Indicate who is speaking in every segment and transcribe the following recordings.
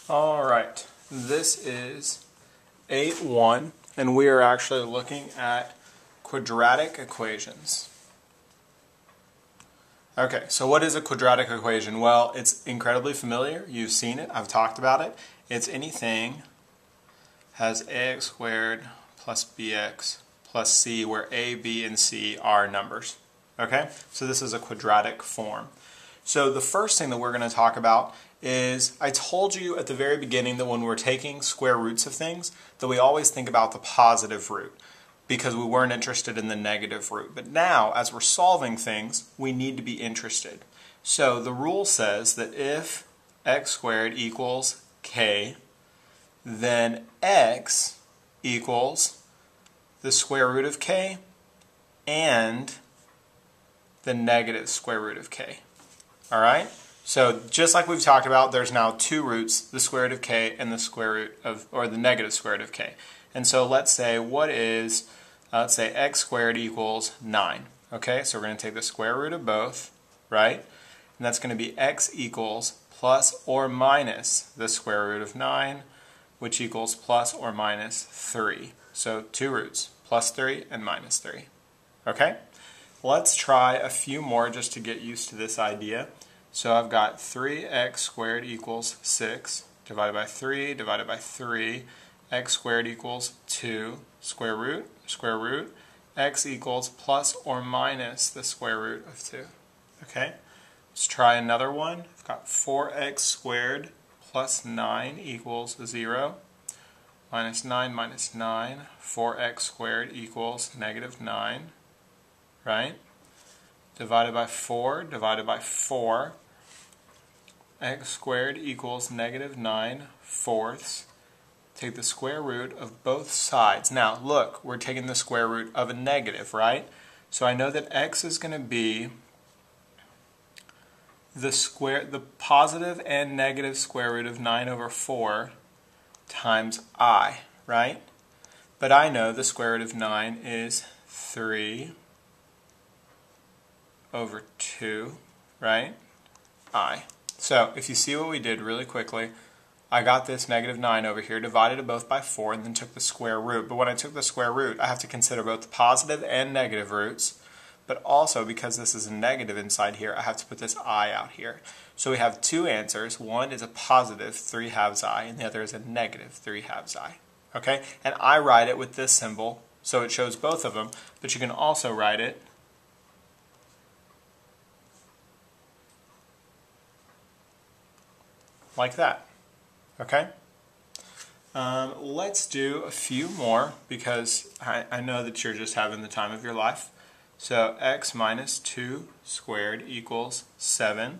Speaker 1: All right, this is 8-1, and we are actually looking at quadratic equations. Okay, so what is a quadratic equation? Well, it's incredibly familiar. You've seen it. I've talked about it. It's anything has ax squared plus bx plus c, where a, b, and c are numbers. Okay, so this is a quadratic form. So the first thing that we're going to talk about is, I told you at the very beginning that when we're taking square roots of things, that we always think about the positive root, because we weren't interested in the negative root. But now, as we're solving things, we need to be interested. So the rule says that if x squared equals k, then x equals the square root of k and the negative square root of k. All right? So just like we've talked about, there's now two roots, the square root of k and the square root of, or the negative square root of k. And so let's say, let's say x squared equals 9. Okay, so we're going to take the square root of both, right? And that's going to be x equals plus or minus the square root of 9, which equals plus or minus 3. So two roots, plus 3 and minus 3. Okay? Let's try a few more just to get used to this idea. So I've got 3x squared equals 6 divided by 3 divided by 3. X squared equals 2, square root, x equals plus or minus the square root of 2. Okay, let's try another one. I've got 4x squared plus 9 equals 0. Minus 9 minus 9, 4x squared equals negative 9, right? Divided by 4, x squared equals negative 9 fourths. Take the square root of both sides. Now, look, we're taking the square root of a negative, right? So I know that x is going to be the positive and negative square root of 9 over 4 times I, right? But I know the square root of 9 is 3 over 2, right? I. So if you see what we did really quickly, I got this negative 9 over here, divided it both by 4, and then took the square root. But when I took the square root, I have to consider both the positive and negative roots. But also, because this is a negative inside here, I have to put this I out here. So we have two answers. One is a positive 3 halves I, and the other is a negative 3 halves I. Okay? And I write it with this symbol, so it shows both of them. But you can also write it like that. Okay? Let's do a few more, because I know that you're just having the time of your life. So x minus 2 squared equals 7.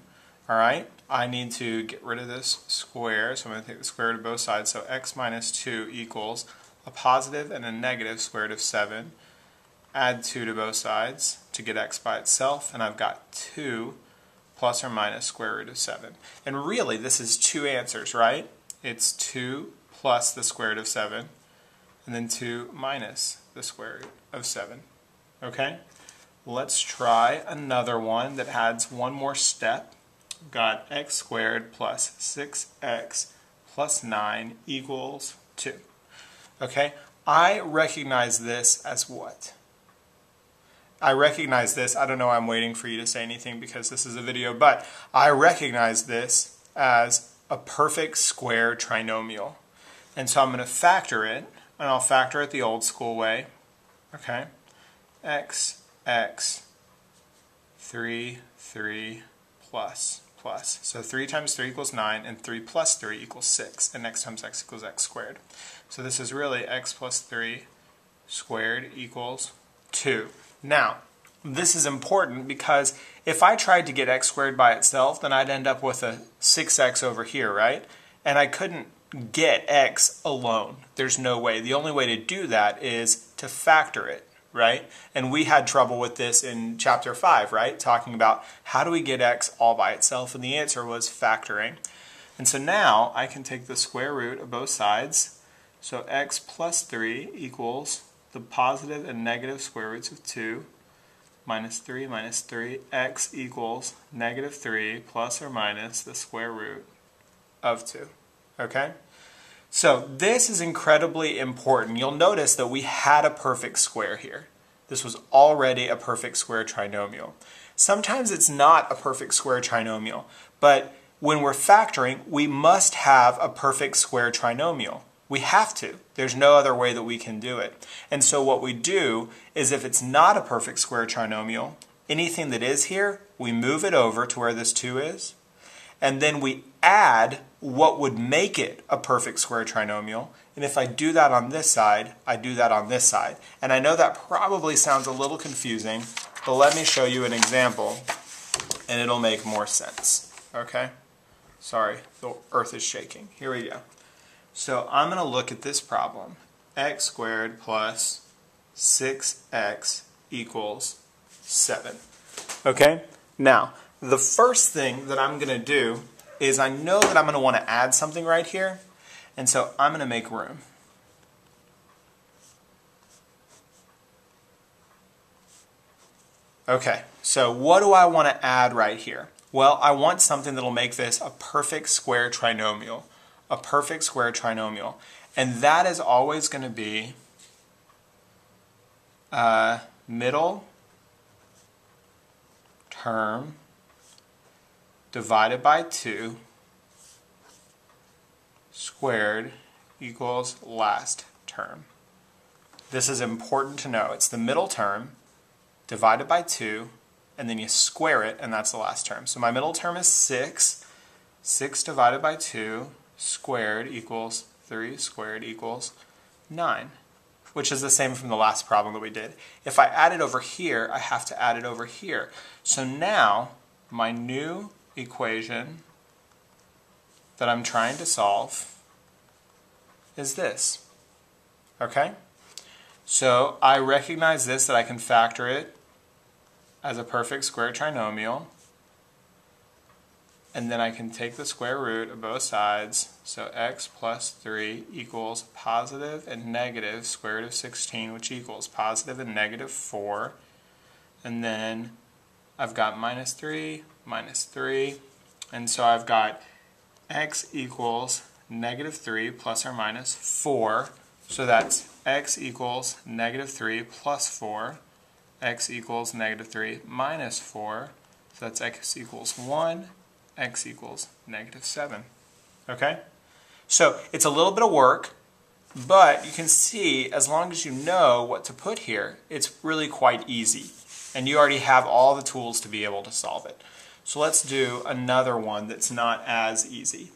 Speaker 1: All right? I need to get rid of this square, so I'm going to take the square root of both sides. So x minus 2 equals a positive and a negative square root of 7. Add 2 to both sides to get x by itself, and I've got 2 plus or minus square root of 7. And really, this is two answers, right? It's 2 plus the square root of 7, and then 2 minus the square root of 7. Okay? Let's try another one that adds one more step. We've got x squared plus 6x plus 9 equals 2. Okay? I recognize this as what? I recognize this, I don't know, I'm waiting for you to say anything because this is a video, but I recognize this as a perfect square trinomial. And so I'm going to factor it, and I'll factor it the old school way. Okay? X 3 plus. So 3 times 3 equals 9, and 3 plus 3 equals 6, and x times x equals x squared. So this is really x plus 3 squared equals 2. Now, this is important because if I tried to get x squared by itself, then I'd end up with a 6x over here, right? And I couldn't get x alone. There's no way. The only way to do that is to factor it, right? And we had trouble with this in chapter 5, right? Talking about how do we get x all by itself, and the answer was factoring. And so now I can take the square root of both sides. So x plus 3 equals the positive and negative square roots of 2 minus 3 minus 3. X equals negative 3 plus or minus the square root of 2. Okay? So this is incredibly important. You'll notice that we had a perfect square here. This was already a perfect square trinomial. Sometimes it's not a perfect square trinomial, but when we're factoring, we must have a perfect square trinomial. We have to. There's no other way that we can do it. And so what we do is if it's not a perfect square trinomial, anything that is here, we move it over to where this 2 is, and then we add what would make it a perfect square trinomial. And if I do that on this side, I do that on this side. And I know that probably sounds a little confusing, but let me show you an example, and it'll make more sense. Okay? Sorry, the earth is shaking. Here we go. So I'm going to look at this problem. X squared plus 6x equals 7. Okay? Now, the first thing that I'm going to do is I know that I'm going to want to add something right here, and so I'm going to make room. Okay, so what do I want to add right here? Well, I want something that will make this a perfect square trinomial. A perfect square trinomial. And that is always going to be middle term divided by 2 squared equals last term. This is important to know. It's the middle term divided by 2, and then you square it, and that's the last term. So my middle term is 6. 6 divided by 2 squared equals 3 squared equals 9, which is the same from the last problem that we did. If I add it over here, I have to add it over here. So now my new equation that I'm trying to solve is this. Okay? So I recognize this, that I can factor it as a perfect square trinomial, and then I can take the square root of both sides. So x plus 3 equals positive and negative square root of 16, which equals positive and negative 4. And then I've got minus 3, and so I've got x equals negative 3 plus or minus 4. So that's x equals negative 3 plus 4. X equals negative 3 minus 4. So that's x equals 1. X equals negative 7. Okay? So it's a little bit of work, but you can see as long as you know what to put here, it's really quite easy. And you already have all the tools to be able to solve it. So let's do another one that's not as easy.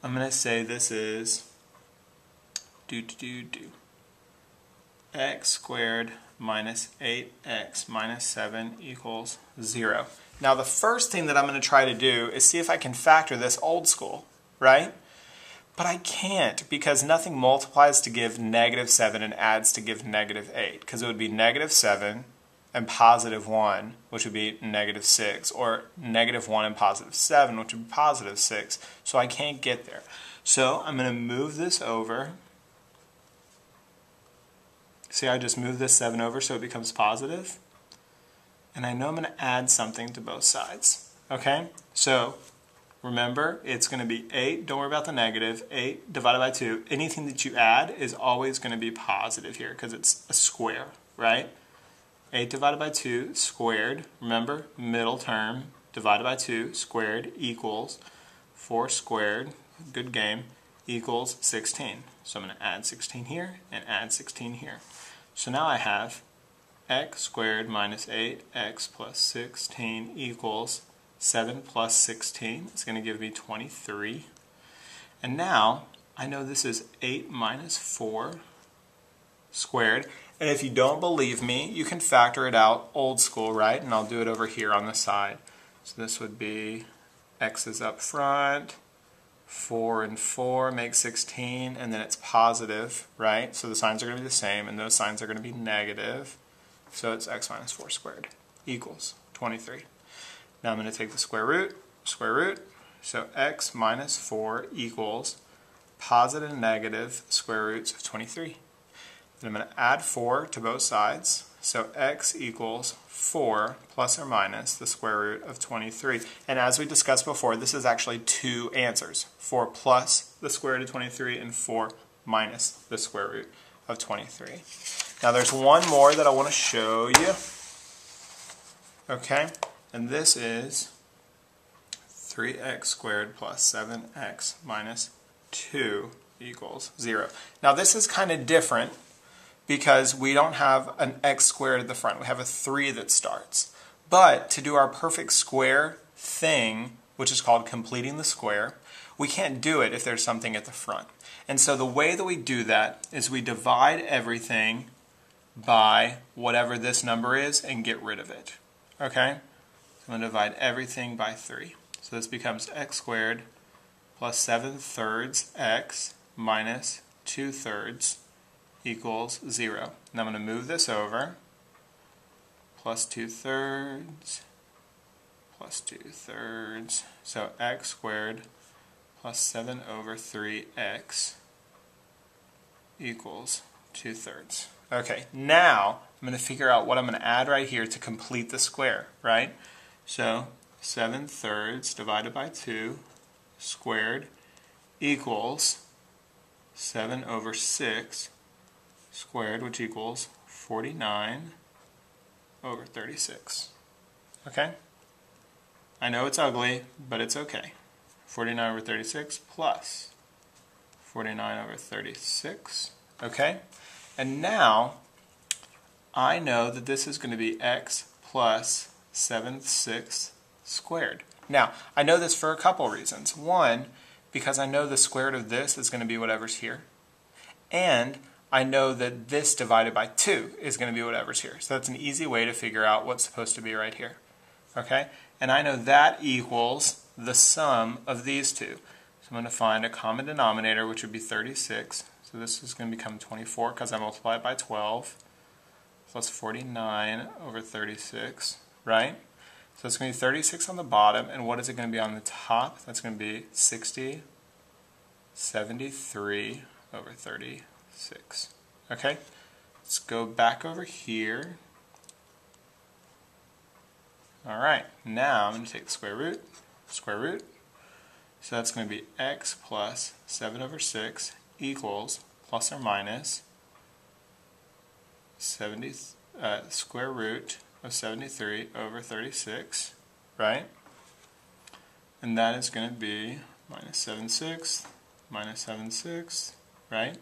Speaker 1: I'm going to say this is x squared minus 8x minus 7 equals 0. Now the first thing that I'm going to try to do is see if I can factor this old school, right? But I can't, because nothing multiplies to give negative 7 and adds to give negative 8, because it would be negative 7 and positive 1, which would be negative 6, or negative 1 and positive 7, which would be positive 6. So I can't get there. So I'm going to move this over. See, I just moved this 7 over so it becomes positive. And I know I'm going to add something to both sides. Okay? So remember, it's going to be 8, don't worry about the negative, 8 divided by 2. Anything that you add is always going to be positive here because it's a square, right? 8 divided by 2 squared, remember, middle term, divided by 2 squared equals 4 squared, good game, equals 16. So I'm going to add 16 here and add 16 here. So now I have x squared minus 8x plus 16 equals 7 plus 16. It's going to give me 23. And now I know this is 8 minus 4 squared. And if you don't believe me, you can factor it out old school, right? And I'll do it over here on the side. So this would be x is up front, 4 and 4 make 16, and then it's positive, right? So the signs are going to be the same, and those signs are going to be negative. So it's x minus 4 squared equals 23. Now I'm going to take the square root. So x minus 4 equals positive and negative square roots of 23. Then I'm going to add 4 to both sides. So x equals 4 plus or minus the square root of 23. And as we discussed before, this is actually two answers. 4 plus the square root of 23 and 4 minus the square root of 23. Now there's one more that I want to show you. Okay, and this is 3x squared plus 7x minus 2 equals 0. Now this is kind of different because we don't have an x squared at the front. We have a 3 that starts. But to do our perfect square thing, which is called completing the square, we can't do it if there's something at the front. And so the way that we do that is we divide everything by whatever this number is and get rid of it. Okay? So I'm going to divide everything by 3. So this becomes x squared plus 7/3 x minus 2/3 equals 0. And I'm going to move this over. Plus 2/3 plus 2/3. So x squared plus 7/3x equals 2/3. Okay, now I'm going to figure out what I'm going to add right here to complete the square, right? So 7/3 divided by 2 squared equals 7/6 squared, which equals 49/36. Okay? I know it's ugly, but it's okay. 49/36 plus 49/36. Okay? And now I know that this is going to be x plus 7/6 squared. Now, I know this for a couple reasons. One, because I know the square root of this is going to be whatever's here. And I know that this divided by 2 is going to be whatever's here. So that's an easy way to figure out what's supposed to be right here. Okay? And I know that equals the sum of these two. So I'm going to find a common denominator, which would be 36. So this is going to become 24 because I multiply it by 12 plus 49/36, right? So it's going to be 36 on the bottom, and what is it going to be on the top? That's going to be 73/36. Okay? Let's go back over here. Alright, now I'm going to take the square root. So that's going to be x plus 7/6 equals plus or minus square root of 73/36, right? And that is going to be minus 7/6 minus 7/6, right?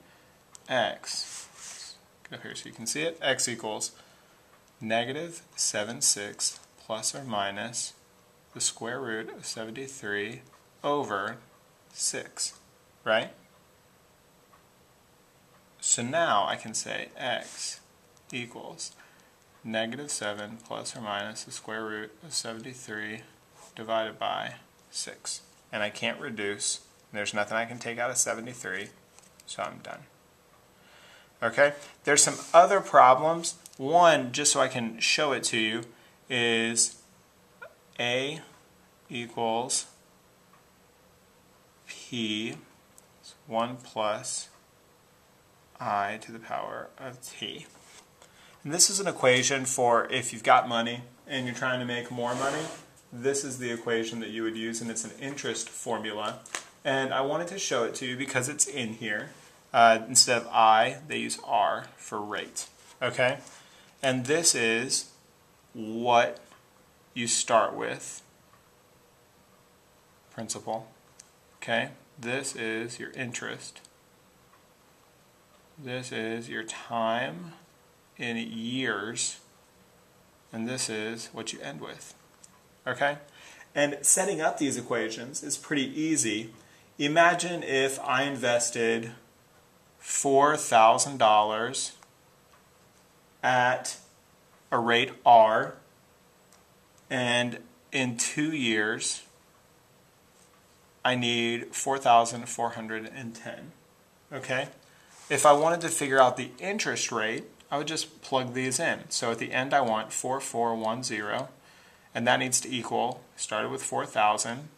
Speaker 1: X, get up here so you can see it, x equals negative 7/6 plus or minus the square root of 73/6, right? So now I can say x equals negative 7 plus or minus the square root of 73 divided by 6. And I can't reduce. There's nothing I can take out of 73, so I'm done. Okay? There's some other problems. One, just so I can show it to you, is A equals P 1 plus I to the power of t. And this is an equation for if you've got money and you're trying to make more money. This is the equation that you would use, and it's an interest formula. And I wanted to show it to you because it's in here. Instead of I, they use R for rate. Okay? And this is what you start with. Principal. Okay? This is your interest. This is your time in years, and this is what you end with. Okay? And setting up these equations is pretty easy. Imagine if I invested $4,000 at a rate R, and in 2 years I need 4,410. Okay? If I wanted to figure out the interest rate, I would just plug these in. So at the end I want 4410, and that needs to equal, started with 4,000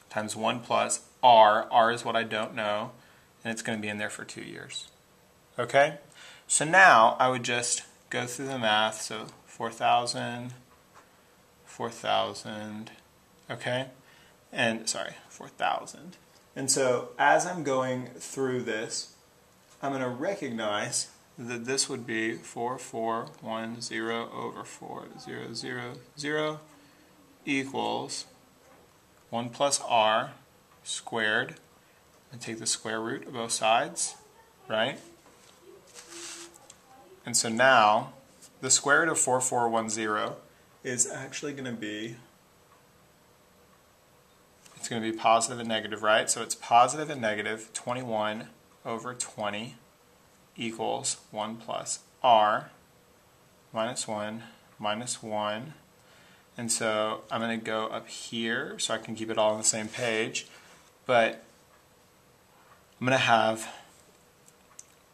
Speaker 1: times 1 plus R. R is what I don't know, and it's going to be in there for 2 years. Okay? So now I would just go through the math. So 4,000, 4,000, okay? And sorry, 4,000. And so as I'm going through this, I'm going to recognize that this would be 4410 over 4000 equals 1 plus r squared, and take the square root of both sides, right? And so now the square root of 4410 is actually going to be, it's going to be positive and negative, right? So it's positive and negative 21 over 20 equals 1 plus r minus 1 minus 1. And so I'm going to go up here so I can keep it all on the same page. But I'm going to have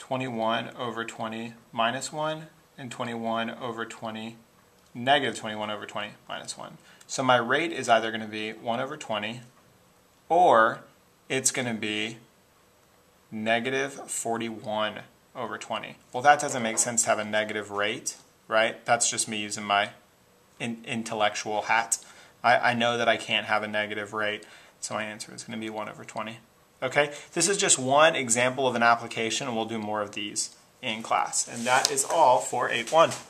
Speaker 1: 21 over 20 minus 1 and 21 over 20, negative 21 over 20 minus 1. So my rate is either going to be 1 over 20 or it's going to be negative 41 over 20. Well, that doesn't make sense to have a negative rate, right? That's just me using my intellectual hat. I know that I can't have a negative rate, so my answer is going to be 1 over 20. Okay, this is just one example of an application, and we'll do more of these in class. And that is all for 8.1.